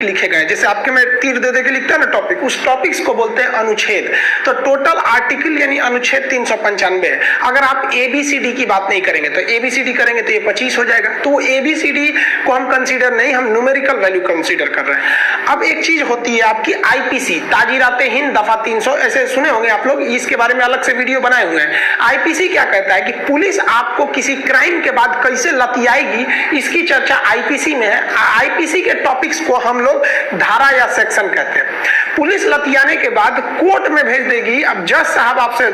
लिखे गए, जैसे आपके में तीर दे के लिखता है ना टॉपिक, उस टॉपिक्स को बोलते हैं अनुच्छेद। तो टोटल आर्टिकल यानी अनुच्छेद 395 है। अगर आप एबीसीडी की बात नहीं करेंगे तो एबीसीडी करेंगे तो ये 25 हो जाएगा। तो एबीसीडी को हम कंसीडर नहीं, हम न्यूमेरिकल वैल्यू कंसीडर कर रहे हैं। अब एक चीज होती है आपकी आईपीसी, ताजीराते हिंद दफा 300, ऐसे सुने होंगे आप लोग, इसके बारे में अलग से वीडियो बनाए हुए हैं। आईपीसी क्या कहता है कि पुलिस आपको किसी क्राइम के बाद कैसे लतियाएगी, इसकी चर्चा आईपीसी में है। आईपीसी के टॉपिक्स को हम लोग धारा या सेक्शन कहते हैं। पुलिस लतियाने के बाद कोर्ट में भेज देगी। अब जज साहब आपसे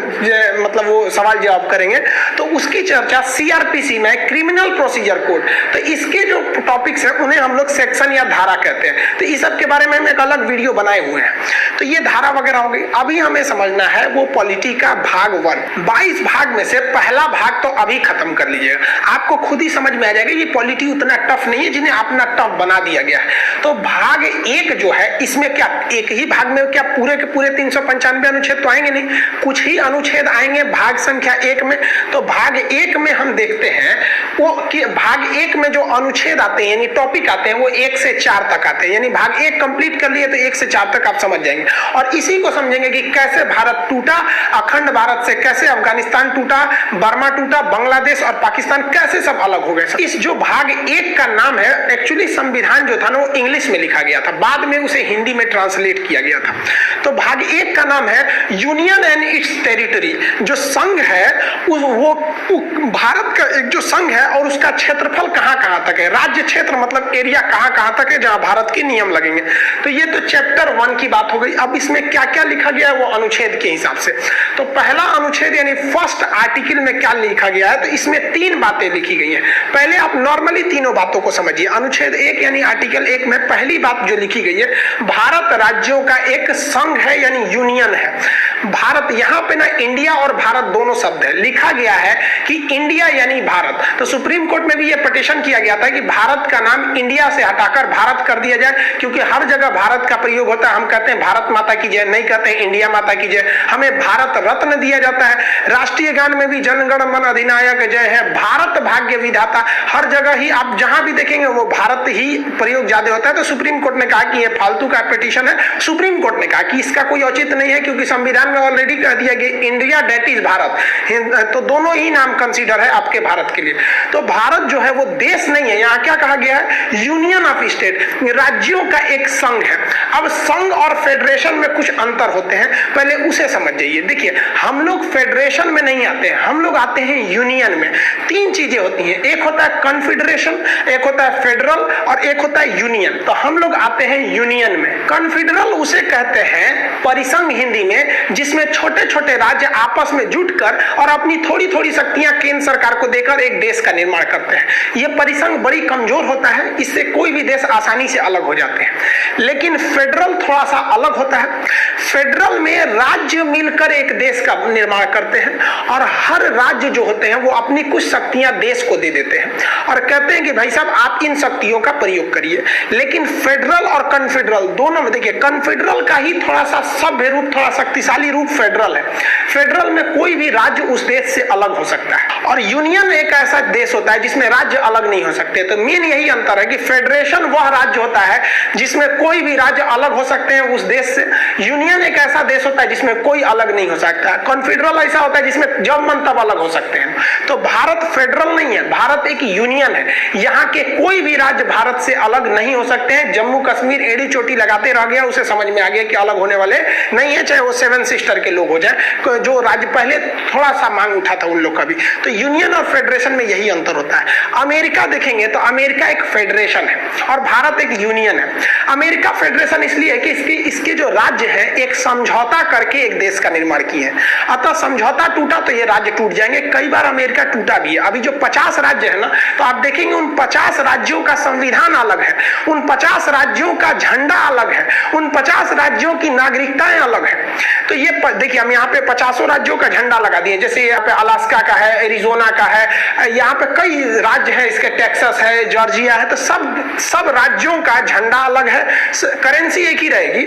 मतलब वो सवाल जवाब करेंगे तो उसकी चर्चा सीआरपीसी में, क्रिमिनल प्रोसीजर कोड। तो इसके जो टॉपिक्स हैं उन्हें हम लोग सेक्शन या धारा कहते हैं। तो इस सब के बारे में हम एक अलग वीडियो बनाए हुए हैं। तो ये धारा वगैरह हो गई। अभी हमें समझना है वो पॉलिटी का भाग 1, 22 भाग में से पहला भाग तो अभी खत्म कर लीजिएगा, आपको खुद ही समझ में आ जाएगा ये पॉलिटी उतना टफ नहीं है जिन्हें अपना टफ बना दिया गया है। तो भाग 1 जो है इसमें क्या एक ही भाग में क्या पूरे के पूरे 395 अनुच्छेद तो आएंगे नहीं, कुछ ही अनुच्छेद आएंगे भाग संख्या 1 में। तो भाग 1 में हम देखते हैं वो कि भाग 1 में जो अनुच्छेद आते हैं यानी टॉपिक आते हैं वो 1 से 4 तक आते हैं। यानी भाग 1 कंप्लीट कर लिए तो 1 से 4 तक आप समझ जाएंगे और इसी को समझेंगे कि कैसे भारत टूटा, अखंड भारत से कैसे अफगानिस्तान टूटा, बर्मा टूटा, बांग्लादेश और पाकिस्तान कैसे सब अलग हो गए। इस जो भाग 1 का नाम है, एक्चुअली संविधान जो था ना वो इंग्लिश में लिखा गया था, बाद में उसे हिंदी में ट्रांसलेट किया गया था। तो भाग 1 का नाम है यूनियन एंड इट्स टेरिटरी। जो संघ है वो भारत का एक जो संघ है और उसका क्षेत्रफल कहां-कहां तक है, राज्य क्षेत्र मतलब एरिया कहां-कहां तक है जहां भारत के नियम लगेंगे। तो ये तो चैप्टर 1 की बात हो गई। अब इसमें क्या-क्या लिखा गया है वो अनुच्छेद के हिसाब से। तो पहला अनुच्छेद यानी फर्स्ट आर्टिकल में क्या लिखा गया है, तो इसमें 3 बातें लिखी गई हैं। पहले आप नॉर्मली तीनों बातों को समझिए। अनुच्छेद 1 यानी आर्टिकल 1 में पहली बात जो लिखी गई है, भारत राज्यों का एक संघ है यानी यूनियन है। भारत, यहां पे ना इंडिया और भारत दोनों शब्द है, लिखा गया है कि इंडिया यानी भारत। तो सुप्रीम कोर्ट में भी यह पिटीशन किया गया था कि भारत का नाम इंडिया से हटाकर भारत कर दिया जाए, क्योंकि हर जगह भारत का प्रयोग होता है। हम कहते हैं भारत माता की जय, नहीं कहते हैं इंडिया माता की जय। हमें भारत रत्न दिया जाता है। राष्ट्रीय गान में भी जनगण मन अधिनायक जय है, भारत भाग्य विधाता। हर जगह ही आप जहां भी देखेंगे वो भारत ही प्रयोग ज्यादा होता है। तो सुप्रीम कोर्ट ने कहा कि यह फालतू का पिटीशन है। सुप्रीम कोर्ट ने कहा कि इसका कोई औचित्य नहीं है, क्योंकि संविधान में ऑलरेडी कह दिया गया इंडिया दैट इज भारत, तो दोनों ही नाम कंसीडर है आपके भारत के लिए। तो भारत जो है वो देश नहीं है, यहाँ क्या कहा गया है, यूनियन ऑफ स्टेट, राज्यों का एक संघ है। अब संघ और फेडरेशन में कुछ अंतर होते हैं, पहले उसे समझ जाइए। देखिए हम लोग फेडरेशन में नहीं आते हैं, हम लोग आते हैं यूनियन में। 3 चीजें होती हैं, एक होता है कॉन्फेडरेशन, एक होता है फेडरल और एक होता है यूनियन। तो हम लोग आते हैं यूनियन में। कॉन्फेडरल उसे कहते हैं परिसंघ हिंदी में, जिसमें छोटे छोटे राज्य आपस में जुटकर और अपनी थोड़ी थोड़ी शक्तियां केंद्र सरकार को देकर एक देश का निर्माण करते हैं। यह परिसंघ बड़ी कमजोर होता है, इससे कोई भी देश आसानी से अलग हो जाते हैं। लेकिन फेडरल थोड़ा सा अलग होता है। फेडरल में राज्य मिलकर एक देश का निर्माण करते हैं और हर राज्य जो होते हैं वो अपनी कुछ शक्तियां देश को दे देते हैं और कहते हैं कि भाई साहब आप इन शक्तियों का प्रयोग करिए। लेकिन फेडरल और कॉन्फेडरल दोनों में देखिए, कॉन्फेडरल का ही थोड़ा सा सभ्य रूप, थोड़ा शक्तिशाली रूप फेडरल है। फेडरल में कोई भी राज्य उस देश से अलग हो सकता है और यूनियन एक ऐसा देश होता है जिसमें राज्य अलग नहीं हो सकते। तो मेन यही अंतर है कि फेडरेशन वह राज्य होता है जिसमें कोई भी राज्य अलग हो सकते हैं उस देश से, यूनियन एक ऐसा देश होता है जिसमें कोई अलग नहीं हो सकता। कॉन्फेडरल ऐसा होता है जिसमें जब मन तब अलग हो सकते हैं। तो भारत फेडरल नहीं है, भारत एक यूनियन है। यहाँ के कोई भी राज्य भारत से अलग नहीं हो सकते हैं। जम्मू कश्मीर एड़ी चोटी लगाते रह गया, उसे समझ में आ गया कि अलग होने वाले नहीं है, चाहे वो 7 सिस्टर के लोग हो जाए, जो राज्य पहले थोड़ा सा मांग उठा था उन लोग का भी। तो यूनियन और फेडरेशन में यही अंतर होता है। अमेरिका देखेंगे तो अमेरिका एक फेडरेशन है और भारत एक यूनियन है। अमेरिका फेडरेशन इसलिए है कि इसके जो राज्य है एक समझौता करके एक देश का निर्माण किए हैं, अतः समझौता टूटा तो ये राज्य टूट जाएंगे। कई बार अमेरिका टूटा भी है। अभी जो 50 राज्य है ना, तो आप देखेंगे उन 50 राज्यों का संविधान अलग है, उन 50 राज्यों का झंडा अलग है, उन 50 राज्यों की नागरिकताएं अलग है। तो ये देखिए हम यहाँ पे 50 राज्यों का झंडा लगा दिए, जैसे यहाँ पे अलास्का का है, एरिजोना का है, यहाँ पे कई राज्य है, इसके टेक्सास है, जॉर्जिया है। तो सब राज्यों का झंडा अलग है, करेंसी एक ही रहेगी,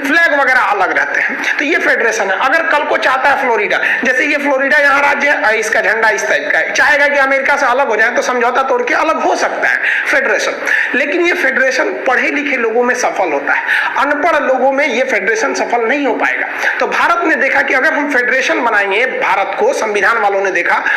फ्लैग वगैरह अलग रहते हैं। तो ये फेडरेशन है। अगर कल को चाहता है फ्लोरिडा, जैसे ये फ्लोरिडा यहाँ राज्य है, इसका झंडा इस टाइप का है, चाहेगा कि अमेरिका से अलग हो जाए तो समझौता तोड़ के अलग हो सकता है फेडरेशन। लेकिन ये फेडरेशन पढ़े लिखे लोगों में सफल होता है, अनपढ़ लोगों में ये फेडरेशन सफल नहीं हो पाएगा। तो भारत ने देखा कि अगर हम फेडरेशन बनाएंगे, भारत को संविधान वालों ने देखा